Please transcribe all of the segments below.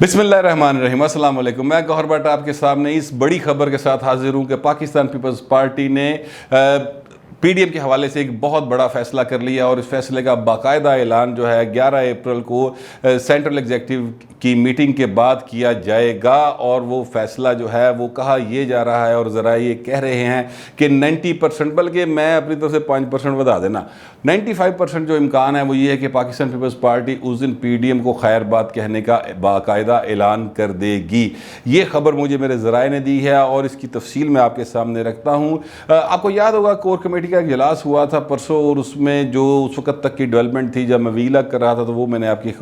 बिस्मिल्लाहिर्रहमानिर्रहीम, अस्सलाम वालेकुम। मैं गौहर भट्ट आपके सामने इस बड़ी खबर के साथ हाजिर हूँ कि पाकिस्तान पीपल्स पार्टी ने पीडीएम के हवाले से एक बहुत बड़ा फैसला कर लिया और इस फैसले का बाकायदा ऐलान जो है 11 अप्रैल को सेंट्रल एग्जीक्यूटिव की मीटिंग के बाद किया जाएगा। और वो फैसला जो है वो कहा यह जा रहा है और ज़रा ये कह रहे हैं कि 90%, बल्कि मैं अपनी तरफ से 5% बढ़ा देना, 95% जो इम्कान है वो ये है कि पाकिस्तान पीपल्स पार्टी उस दिन पीडीएम को खैर बात कहने का बाकायदा ऐलान कर देगी। ये खबर मुझे मेरे ज़राए ने दी है और इसकी तफसील मैं आपके सामने रखता हूँ। आपको याद होगा कोर कमेटी का इजलास हुआ था परसों और उसमें जो उस वक्त तक की डेवलपमेंट थी, जब मैं वीला कर रहा था तो वो मैंने आपकी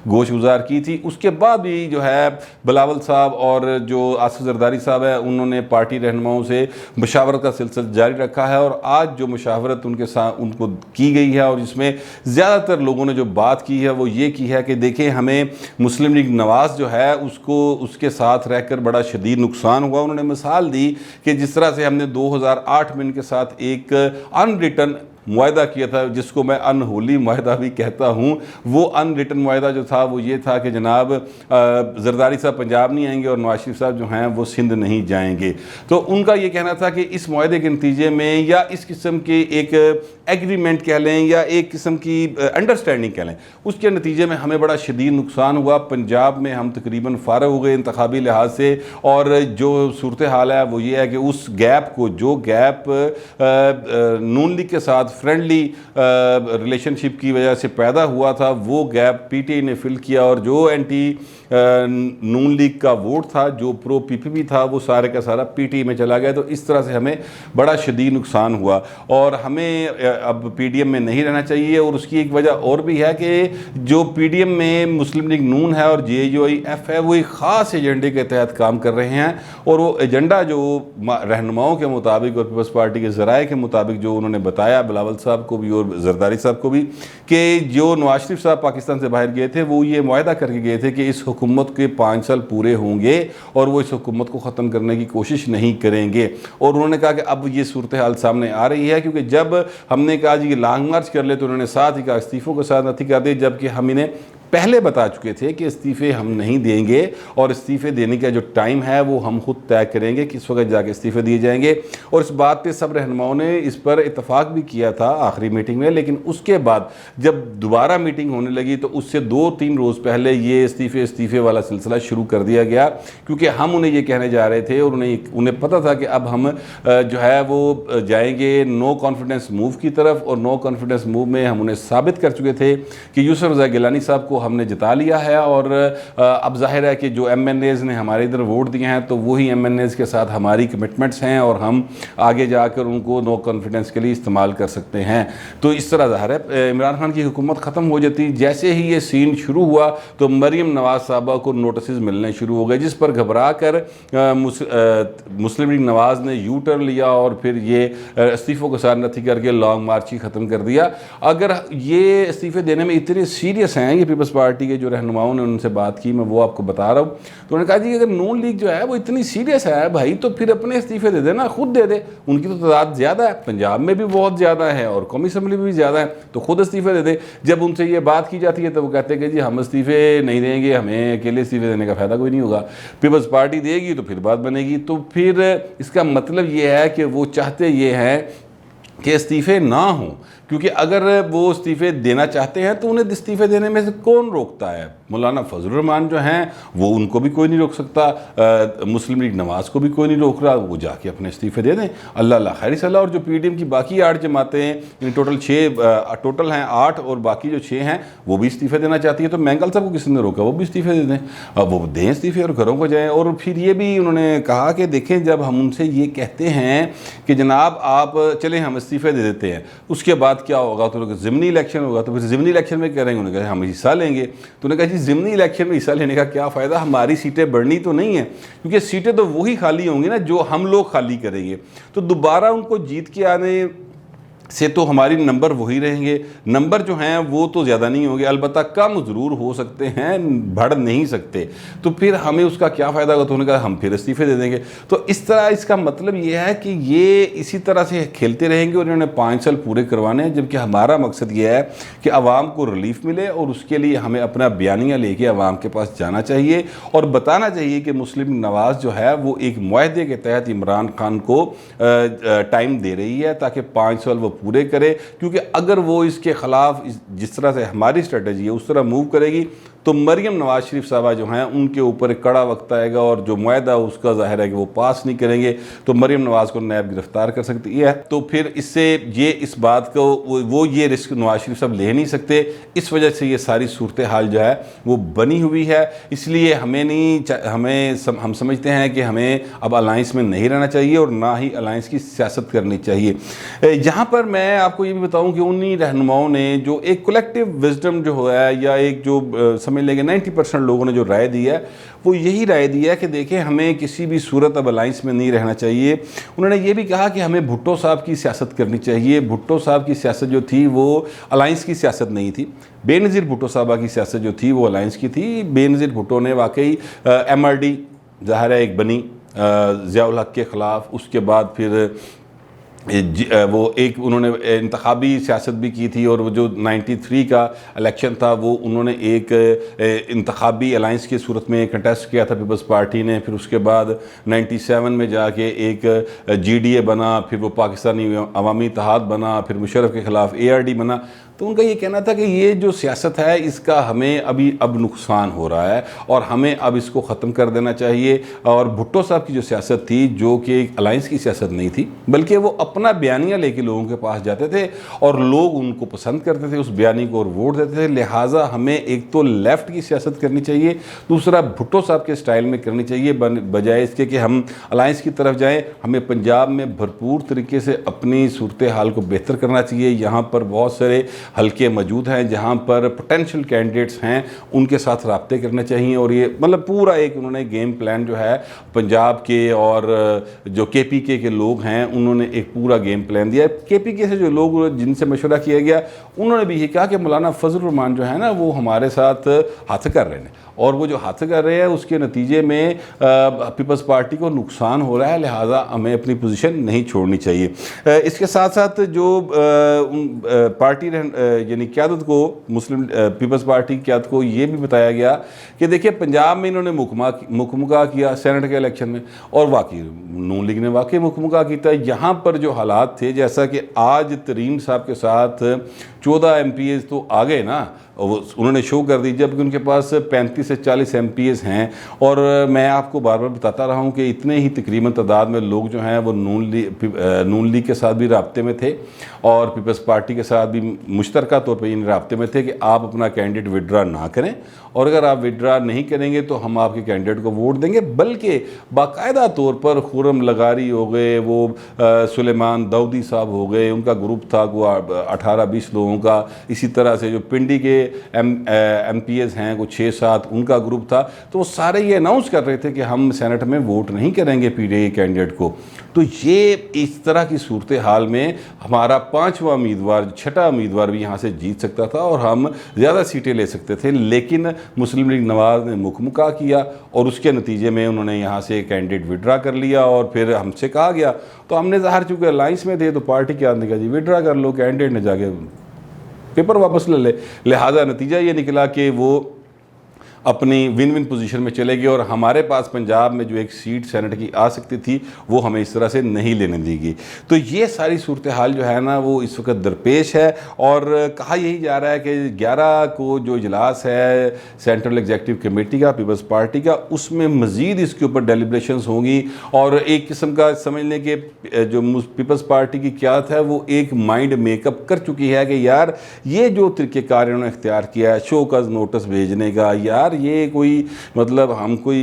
गोश गुजार की थी। उसके बाद भी जो है बिलावल साहब और जो आसिफ जरदारी साहब है उन्होंने पार्टी रहनुमाओं से मुशावरत का सिलसिला जारी रखा है और आज जो मुशावरत उनके साथ उनको की गई है और इसमें ज़्यादातर लोगों ने जो बात की है वो ये की है कि देखें, हमें मुस्लिम लीग नवाज़ जो है उसको उसके साथ रहकर बड़ा शदीद नुकसान हुआ। उन्होंने मिसाल दी कि जिस तरह से हमने 2008 में इनके साथ एक अनरिटन मुआहदा किया था, जिसको मैं अनहोली मुआहदा भी कहता हूँ। वो अनरिटन मुआहदा जो था वो ये था कि जनाब जरदारी साहब पंजाब नहीं आएंगे और नवाज शरीफ साहब जो हैं वो सिंध नहीं जाएंगे। तो उनका ये कहना था कि इस मुआहदे के नतीजे में या इस किस्म के एक एग्रीमेंट कह लें या एक किस्म की अंडरस्टैंडिंग कह लें, उसके नतीजे में हमें बड़ा शदीद नुकसान हुआ। पंजाब में हम तकरीबन फारग हो गए इंतखाबी लिहाज से और जो सूरत हाल है वो ये है कि उस गैप को, जो गैप नून लीग के साथ फ्रेंडली रिलेशनशिप की वजह से पैदा हुआ था, वो गैप पीटीआई ने फिल किया और जो एंटी नून लीग का वोट था, जो प्रो पीपीपी था, वो सारे का सारा पीटीआई में चला गया। तो इस तरह से हमें बड़ा शदीद नुकसान हुआ और हमें अब पीडीएम में नहीं रहना चाहिए। और उसकी एक वजह और भी है कि जो पीडीएम में मुस्लिम लीग नून है और जेयूआईएफ है वो एक ख़ास एजेंडे के तहत काम कर रहे हैं और वो एजेंडा जो रहनुमाओं के मुताबिक और पीपल्स पार्टी के ज़राए के मुताबिक जो उन्होंने बताया बिलावल साहब को भी और जरदारी साहब को भी, कि जो नवाज शरीफ साहब पाकिस्तान से बाहर गए थे वो ये मुआहदा करके गए थे कि इस हुकूमत के 5 साल पूरे होंगे और वो इस हुकूमत को ख़त्म करने की कोशिश नहीं करेंगे। और उन्होंने कहा कि अब ये सूरत हाल सामने आ रही है, क्योंकि जब हमने कहा जी लॉन्ग मार्च कर ले तो उन्होंने साथ ही कहा इस्तीफ़ों के साथ नथी कर दिए, जबकि हम इन्हें पहले बता चुके थे कि इस्तीफ़े हम नहीं देंगे और इस्तीफ़े देने का जो टाइम है वो हम खुद तय करेंगे, किस वक्त जाके इस्तीफ़े दिए जाएंगे। और इस बात पे सब रहनुमाओं ने इस पर इत्तफाक भी किया था आखिरी मीटिंग में। लेकिन उसके बाद जब दोबारा मीटिंग होने लगी तो उससे 2-3 रोज़ पहले ये इस्तीफ़े वाला सिलसिला शुरू कर दिया गया, क्योंकि हम उन्हें ये कहने जा रहे थे और उन्हें पता था कि अब हम जो है वो जाएंगे नो कॉन्फिडेंस मूव की तरफ। और नो कॉन्फिडेंस मूव में हम उन्हें साबित कर चुके थे कि यूसुफ रज़ा गिलानी साहब को हमने जिता लिया है और अब जाहिर है कि जो एमएनएज़ ने हमारे इधर वोट दिए हैं तो वही एमएनएज़ के साथ हमारी कमिटमेंट्स हैं और हम आगे जाकर उनको नो कॉन्फिडेंस के लिए इस्तेमाल कर सकते हैं। तो इस तरह जाहिर है इमरान खान की हुकूमत ख़त्म हो जाती। जैसे ही ये सीन शुरू हुआ तो मरीम नवाज़ साहबा को नोटिस मिलने शुरू हो गए, जिस पर घबरा कर मुस्लिम लीग नवाज़ ने यू टर्न लिया और फिर ये इस्तीफ़ों के साथ नथी करके लॉन्ग मार्च ही ख़त्म कर दिया। अगर ये इस्तीफ़े देने में इतने सीरियस हैं ये पीपल्स पार्टी के जो रहनुमाओं ने उनसे बात की, मैं वो आपको बता रहा हूँ। तो उन्होंने कहा जी अगर नून लीग जो है वो इतनी सीरियस है भाई तो फिर अपने इस्तीफे दे देना, खुद दे दे। उनकी तो तादाद ज़्यादा है, पंजाब में भी बहुत ज़्यादा है और कौमी असम्बली में भी ज़्यादा है, तो खुद इस्तीफे दे दे। जब उनसे ये बात की जाती है तो वो कहते हैं कि जी हम इस्तीफे नहीं देंगे, हमें अकेले इस्तीफे देने का फ़ायदा कोई नहीं होगा, पीपल्स पार्टी देगी तो फिर बात बनेगी। तो फिर इसका मतलब ये है कि वो चाहते ये हैं कि इस्तीफे ना हों, क्योंकि अगर वो इस्तीफ़े देना चाहते हैं तो उन्हें इस्तीफ़े देने में से कौन रोकता है? मौलाना फजल रहमान जो हैं वो उनको भी कोई नहीं रोक सकता, मुस्लिम लीग नवाज़ को भी कोई नहीं रोक रहा, वो जाके अपने इस्तीफ़े दे दें, अल्लाह खैर सलाह। और जो पीडीएम की बाकी 8 जमातें हैं, टोटल 6 टोटल हैं 8 और बाकी जो 6 हैं वो भी इस्तीफ़े देना चाहती है। तो मैंगल साहब को किसी ने रोका? वो भी इस्तीफ़े दे दें, अब वो दें इस्तीफ़े और घरों को जाएँ। और फिर ये भी उन्होंने कहा कि देखें जब हम उनसे ये कहते हैं कि जनाब आप चलें हम इस्तीफ़े दे देते हैं, उसके बाद क्या होगा? तो ज़िमनी इलेक्शन होगा, तो फिर ज़िमनी इलेक्शन में कह रहे हैं, उन्होंने कहा हम हिस्सा लेंगे। तो उन्होंने कहा जी ज़िमनी इलेक्शन में हिस्सा लेने का क्या फ़ायदा, हमारी सीटें बढ़नी तो नहीं है, क्योंकि सीटें तो वही खाली होंगी ना जो हम लोग खाली करेंगे। तो दोबारा उनको जीत के आने से तो हमारी नंबर वही रहेंगे, नंबर जो हैं वो तो ज़्यादा नहीं होंगे, अलबत्ता कम ज़रूर हो सकते हैं, बढ़ नहीं सकते। तो फिर हमें उसका क्या फ़ायदा होगा? तो उन्होंने कहा हम फिर इस्तीफ़े दे देंगे। तो इस तरह इसका मतलब ये है कि ये इसी तरह से खेलते रहेंगे और इन्होंने 5 साल पूरे करवाने हैं, जबकि हमारा मकसद ये है कि आवाम को रिलीफ मिले और उसके लिए हमें अपना बयानिया लेके आवाम के पास जाना चाहिए और बताना चाहिए कि मुस्लिम नवाज़ जो है वो एक मुआहदे के तहत इमरान खान को टाइम दे रही है ताकि 5 साल वो पूरे करे, क्योंकि अगर वो इसके ख़िलाफ़ जिस तरह से हमारी स्ट्रेटजी है उस तरह मूव करेगी तो मरियम नवाज शरीफ साहबा जो हैं उनके ऊपर एक कड़ा वक्त आएगा और जो मुआहदा उसका ज़ाहिर है कि वो पास नहीं करेंगे तो मरियम नवाज को नैब गिरफ्तार कर सकती है। तो फिर इससे ये इस बात को वो ये रिस्क नवाज शरीफ साहब ले नहीं सकते। इस वजह से ये सारी सूरत हाल जो है वो बनी हुई है। इसलिए हम समझते हैं कि हमें अब अलाइंस में नहीं रहना चाहिए और ना ही अलाइंस की सियासत करनी चाहिए। यहाँ पर मैं आपको ये भी बताऊँ कि उन्हीं रहनुमाओं ने जो एक कलेक्टिव विजडम जो है या एक जो समझ लेंगे 90% लोगों ने जो राय दी है वो यही राय दी है कि देखें हमें किसी भी सूरत अब अलाइंस में नहीं रहना चाहिए। उन्होंने ये भी कहा कि हमें भुट्टो साहब की सियासत करनी चाहिए। भुट्टो साहब की सियासत जो थी वो अलाइंस की सियासत नहीं थी। बेनज़ीर भुट्टो साहबा की सियासत जो थी वो अलाइंस की थी। बेनज़ीर भुट्टो ने वाकई MRD ज़ाहिर है एक बनी ज़ियाउल हक के ख़िलाफ़, उसके बाद फिर वो एक उन्होंने इंतखाबी सियासत भी की थी और वो जो 93 का इलेक्शन था वो उन्होंने एक इंतखाबी अलाइंस की सूरत में कंटेस्ट किया था पीपल्स पार्टी ने। फिर उसके बाद 97 में जाके एक GDA बना, फिर वो पाकिस्तानी अवामी इत्तेहाद बना, फिर मुशर्रफ के ख़िलाफ़ ARD बना। तो उनका ये कहना था कि ये जो सियासत है इसका हमें अब नुकसान हो रहा है और हमें अब इसको ख़त्म कर देना चाहिए। और भुट्टो साहब की जो सियासत थी जो कि एक अलाइंस की सियासत नहीं थी बल्कि वो अपना बयानिया लेके लोगों के पास जाते थे और लोग उनको पसंद करते थे, उस बयानी को और वोट देते थे। लिहाजा हमें एक तो लेफ़्ट की सियासत करनी चाहिए, दूसरा भुट्टो साहब के स्टाइल में करनी चाहिए बजाय इसके कि हम अलाइंस की तरफ जाएँ। हमें पंजाब में भरपूर तरीके से अपनी सूरत हाल को बेहतर करना चाहिए। यहाँ पर बहुत सारे हल्के मौजूद हैं जहाँ पर पोटेंशियल कैंडिडेट्स हैं, उनके साथ रब्ते करने चाहिए। और ये मतलब पूरा एक उन्होंने गेम प्लान जो है पंजाब के और जो KPK के लोग हैं उन्होंने एक पूरा गेम प्लान दिया। KPK से जो लोग जिनसे मशवरा किया गया उन्होंने भी ये कहा कि मौलाना फजल रहमान जो है ना वो हमारे साथ हाथ कर रहे हैं और वो जो हाथ कर रहे हैं उसके नतीजे में पीपल्स पार्टी को नुकसान हो रहा है। लिहाजा हमें अपनी पोजीशन नहीं छोड़नी चाहिए। इसके साथ साथ जो पार्टी यानी क़यादत को मुस्लिम पीपल्स की क़यादत को ये भी बताया गया कि देखिए पंजाब में इन्होंने मुकमुका किया सेनेट के इलेक्शन में और वाकई नून लीग ने वाकई मुकमुका किया। यहाँ पर जो हालात थे जैसा कि आज तरीन साहब के साथ 14 MPs तो आ गए ना, उन्होंने शो कर दी, जबकि उनके पास 35 से 40 MPs हैं। और मैं आपको बार बार बताता रहा हूँ कि इतने ही तकरीबन तादाद में लोग जो हैं वो नून लीग के साथ भी राब्ते में थे और पीपल्स पार्टी के साथ भी मुश्तरका तौर पर इन राब्ते में थे कि आप अपना कैंडिडेट विड्रा ना करें और अगर आप विड्रा नहीं करेंगे तो हम आपके कैंडिडेट को वोट देंगे। बल्कि बाकायदा तौर पर खुर्रम लगारी हो गए, वो सुलेमान दाऊदी साहब हो गए, उनका ग्रुप था वो 18-20 लोगों का। इसी तरह से जो पिंडी के MPs हैं वो 6-7 उनका ग्रुप था। तो वो सारे ये अनाउंस कर रहे थे कि हम सेनेट में वोट नहीं करेंगे PDI कैंडिडेट को। तो ये इस तरह की सूरत हाल में हमारा 5वां उम्मीदवार 6ठा उम्मीदवार भी यहाँ से जीत सकता था और हम ज़्यादा सीटें ले सकते थे। लेकिन मुस्लिम लीग नवाज़ ने मुकमुका किया और उसके नतीजे में उन्होंने यहाँ से कैंडिडेट विड्रा कर लिया और फिर हमसे कहा गया तो हमने ज़ाहिर चूँकि अलाइंस में थे तो पार्टी के आदमी कहा जी विड्रा कर लो, कैंडिडेट ने जाके पेपर वापस ले ले। लिहाजा नतीजा ये निकला कि वो अपनी विन विन पोजीशन में चले गए और हमारे पास पंजाब में जो एक सीट सेनेट की आ सकती थी वो हमें इस तरह से नहीं लेने दी गई। तो ये सारी सूरत हाल जो है ना वो इस वक्त दरपेश है और कहा यही जा रहा है कि 11 को जो इजलास है सेंट्रल एग्जीक्यूटिव कमेटी का पीपल्स पार्टी का उसमें मज़ीद इसके ऊपर डेलिब्रेशंस होंगी और एक किस्म का समझ लें कि जो पीपल्स पार्टी की क़यादत है वो एक माइंड मेकअप कर चुकी है कि यार ये जो तरीक़ेकार इन्होंने इख्तियार किया है शो कज़ नोटिस भेजने का, यार ये कोई मतलब हम कोई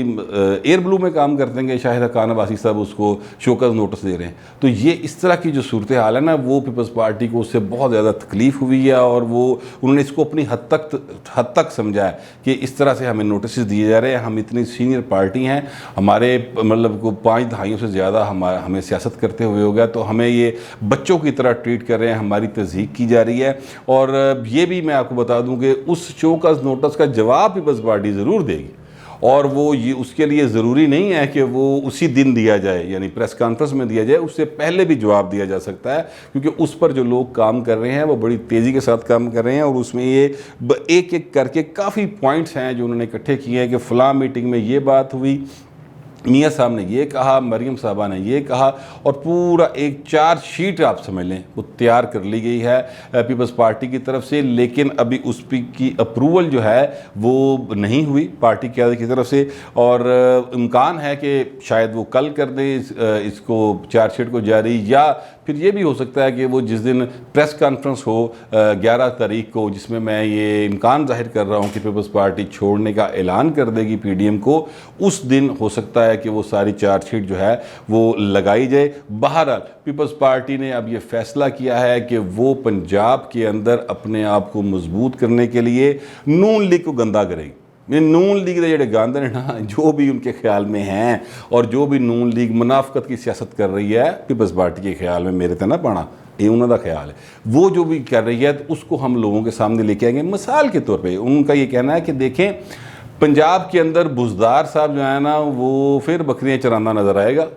एयर ब्लू में काम करते हैं कि शाहिद खान अब्बासी साहब उसको शोकस नोटिस दे रहे हैं। तो ये इस तरह की जो सूरत हाल है ना, वो पीपल्स पार्टी को उससे बहुत ज़्यादा तकलीफ़ हुई है और वो उन्होंने इसको अपनी हद तक समझा है कि इस तरह से हमें नोटिस दिए जा रहे हैं। हम इतनी सीनियर पार्टी हैं, हमारे मतलब को 5 दहाइयों से ज़्यादा हमें सियासत करते हुए हो गया, तो हमें ये बच्चों की तरह ट्रीट कर रहे हैं, हमारी तज़हीक की जा रही है। और ये भी मैं आपको बता दूं कि उस शोकस नोटिस का जवाब पीपल्स पार्टी ज़रूर देगी, और वो ये उसके लिए ज़रूरी नहीं है कि वो उसी दिन दिया जाए, यानी प्रेस कॉन्फ्रेंस में दिया जाए, उससे पहले भी जवाब दिया जा सकता है, क्योंकि उस पर जो लोग काम कर रहे हैं वो बड़ी तेज़ी के साथ काम कर रहे हैं। और उसमें ये एक एक करके काफ़ी पॉइंट्स हैं जो उन्होंने इकट्ठे किए हैं कि फ़लाँ मीटिंग में ये बात हुई, मियाँ साहब ने ये कहा, मरियम साहबा ने ये कहा, और पूरा एक चार्जशीट आप समझ लें वो तैयार कर ली गई है पीपल्स पार्टी की तरफ से। लेकिन अभी उस की अप्रूवल जो है वो नहीं हुई पार्टी क़यादत की तरफ से, और इम्कान है कि शायद वो कल कर दें इसको चार्जशीट को जारी, या फिर ये भी हो सकता है कि वो जिस दिन प्रेस कॉन्फ्रेंस हो 11 तारीख को, जिसमें मैं ये इम्कान जाहिर कर रहा हूँ कि पीपल्स पार्टी छोड़ने का ऐलान कर देगी पीडीएम को, उस दिन हो सकता है कि वो सारी चार्जशीट जो है वो लगाई जाए। बहरहाल पीपल्स पार्टी ने अब ये फैसला किया है कि वो पंजाब के अंदर अपने आप को मजबूत करने के लिए नून लीग को गंदा करेगी। नून लीग के जोड़े गंद ने ना, जो भी उनके ख्याल में हैं और जो भी नून लीग मुनाफकत की सियासत कर रही है पीपल्स पार्टी के ख्याल में, मेरे तो ना पाना ये उन्होंने ख्याल है, वो जो भी कर रही है तो उसको हम लोगों के सामने लेके आएंगे। मिसाल के तौर पे उनका ये कहना है कि देखें पंजाब के अंदर बुज़दार साहब जो है ना वो फिर बकरियां चराना नज़र आएगा,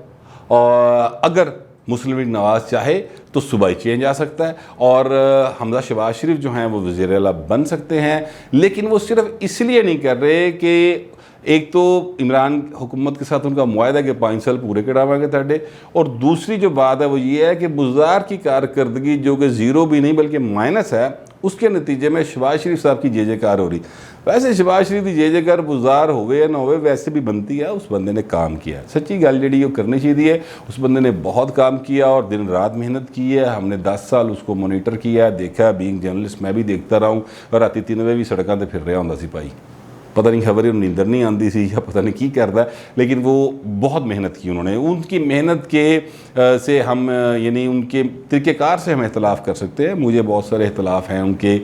और अगर मुस्लिम लीग नवाज़ चाहे तो सूबाई चेंज आ सकता है, और हमजा शहबाज शरीफ जो हैं वो वज़ीर आला बन सकते हैं। लेकिन वो सिर्फ इसलिए नहीं कर रहे कि एक तो इमरान हुकूमत के साथ उनका मुआहदा कि 5 साल पूरे करावांगे ताडे, और दूसरी जो बात है वो ये है कि बुज़दार की कारकर्दगी जो कि ज़ीरो भी नहीं बल्कि माइनस है, उसके नतीजे में शहबाज शरीफ साहब की जय-जयकार हो रही। वैसे शहबाज शरीफ की जय-जयकार बुज़दार होवे या ना होवे वैसे भी बनती है, उस बंदे ने काम किया, सच्ची गल जी वो करनी चाहिए। उस बंदे ने बहुत काम किया और दिन रात मेहनत की है, हमने 10 साल उसको मोनीटर किया, देखा, बीइंग जर्नलिस्ट मैं भी देखता रहा हूँ, और राती 3 बजे भी सड़कों पर फिर रहा होंदा सी भाई, पता नहीं खबर नींदर नहीं आती सी या पता नहीं की करता, लेकिन वो बहुत मेहनत की उन्होंने। उनकी मेहनत के से हम यानी उनके तरीक़ेकार से हम इख्तलाफ कर सकते हैं, मुझे बहुत सारे इख्तलाफ हैं उनके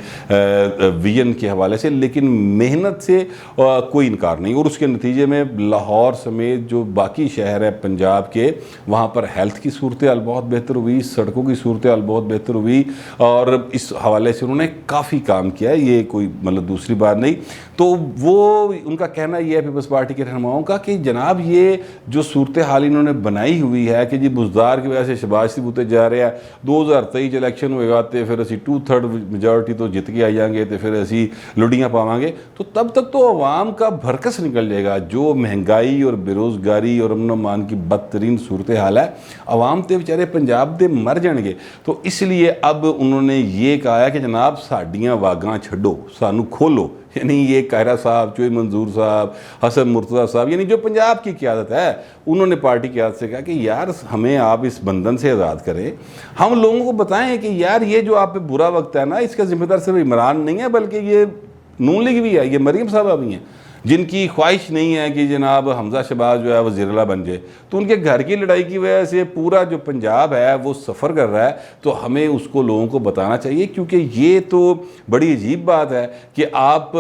विजन के हवाले से, लेकिन मेहनत से कोई इनकार नहीं। और उसके नतीजे में लाहौर समेत जो बाकी शहर है पंजाब के, वहाँ पर हेल्थ की सूरत हाल बहुत बेहतर हुई, सड़कों की सूरत हाल बहुत बेहतर हुई, और इस हवाले से उन्होंने काफ़ी काम किया है, ये कोई मतलब दूसरी बात नहीं। तो वो उनका कहना यह है पीपल्स पार्टी के रहनुमाओं का कि जनाब ये जो सूरत हाल इन्होंने बनाई हुई है कि जी बुज़दार की वजह से शहबाज शरीफ उत्ते जा रहे हैं, 2023 इलैक्शन होएगा तो फिर असी 2/3 मेजॉरिटी तो जित के आ जाएंगे तो फिर असी लुड़ियाँ पावांगे, तो तब तक तो अवाम का भरकस निकल जाएगा। जो महंगाई और बेरोज़गारी और अमन अमान की बदतरीन सूरत हाल है, अवाम तो बेचारे पंजाब दे मर जाएंगे। तो इसलिए अब उन्होंने ये कहा है कि जनाब साडियाँ वागां छड्डो, सानू खोलो, यानी ये कायरा साहब, चोई मंजूर साहब, हसन मुर्तज़ा साहब, यानी जो पंजाब की क़यादत है, उन्होंने पार्टी की क़यादत से कहा कि यार हमें आप इस बंधन से आज़ाद करें, हम लोगों को बताएं कि यार ये जो आप पे बुरा वक्त है ना, इसका जिम्मेदार सिर्फ इमरान नहीं है बल्कि ये नून लीग भी है, ये मरियम साहबा भी हैं, जिनकी ख्वाहिश नहीं है कि जनाब हमजा शहबाज जो है वज़ीर आला बन जाए। तो उनके घर की लड़ाई की वजह से पूरा जो पंजाब है वो सफ़र कर रहा है, तो हमें उसको लोगों को बताना चाहिए, क्योंकि ये तो बड़ी अजीब बात है कि आप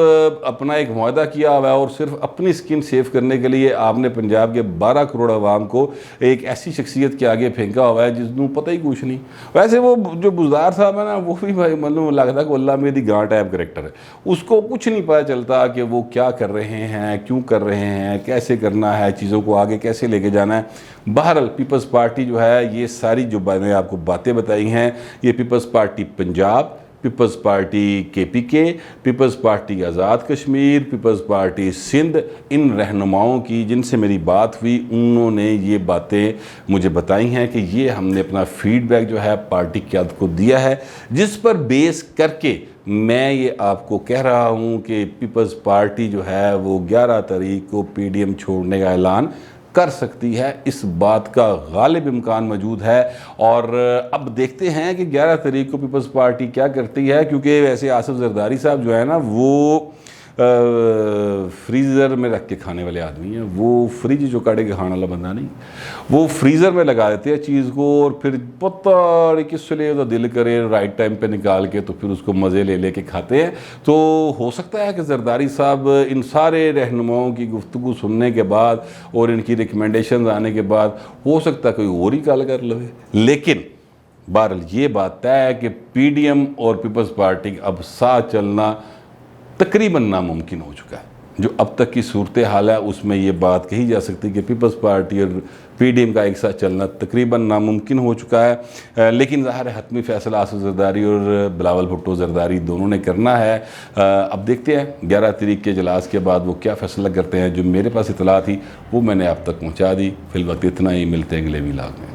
अपना एक मुआहदा किया हुआ है और सिर्फ अपनी स्किन सेव करने के लिए आपने पंजाब के 12 करोड़ आवाम को एक ऐसी शख्सियत के आगे फेंका हुआ है जिसनों पता ही कुछ नहीं। वैसे वो जो बुज़दार साहब है ना, वो भी भाई मतलब लगता कि अल्लाह मेरी गां टाइप करेक्टर है, उसको कुछ नहीं पता चलता कि वो क्या कर रहे हैं, क्यों कर रहे हैं, कैसे करना है, चीज़ों को आगे कैसे लेके जाना है। बहरहाल पीपल्स पार्टी जो है, ये सारी जो मैंने आपको बातें बताई हैं, ये Peoples Party Punjab, Peoples Party KPK, Peoples Party Azad Kashmir, Peoples Party Sindh, इन रहनुमाओं की जिनसे मेरी बात हुई, उन्होंने ये बातें मुझे बताई हैं कि ये हमने अपना फीडबैक जो है पार्टी क़यादत को दिया है, जिस पर बेस करके मैं ये आपको कह रहा हूँ कि पीपल्स पार्टी जो है वो 11 तारीख को PDM छोड़ने का ऐलान कर सकती है। इस बात का गालिब इम्कान मौजूद है, और अब देखते हैं कि 11 तारीख को पीपल्स पार्टी क्या करती है, क्योंकि वैसे आसिफ जरदारी साहब जो है ना वो फ्रीज़र में रख के खाने वाले आदमी हैं, वो फ्रिज जो काटे के खाने वाला बंदा नहीं, वो फ्रीज़र में लगा देते हैं चीज़ को और फिर पता नहीं किससे ले तो दिल करे राइट टाइम पे निकाल के तो फिर उसको मज़े ले लेके खाते हैं। तो हो सकता है कि जरदारी साहब इन सारे रहनुमाओं की गुफ्तगू सुनने के बाद और इनकी रिकमेंडेशन आने के बाद हो सकता है कोई और ही कॉल कर ले, लेकिन बहरहाल ये बात तय है कि पीडीएम और पीपल्स पार्टी का अब साथ चलना तकरीबन नामुमकिन हो चुका है। जो अब तक की सूरत हाल है उसमें ये बात कही जा सकती है कि पीपल्स पार्टी और पीडीएम का एक साथ चलना तकरीबन नामुमकिन हो चुका है। लेकिन ज़ाहिर है हतमी फ़ैसला आसिफ जरदारी और बिलावल भुट्टो जरदारी दोनों ने करना है। अब देखते हैं 11 तारीख के इजलास के बाद वो क्या फ़ैसला करते हैं। जो मेरे पास इतला थी वो मैंने आप तक पहुँचा दी। फिल वक्त इतना ही, मिलते हैं अगले व्लॉग में।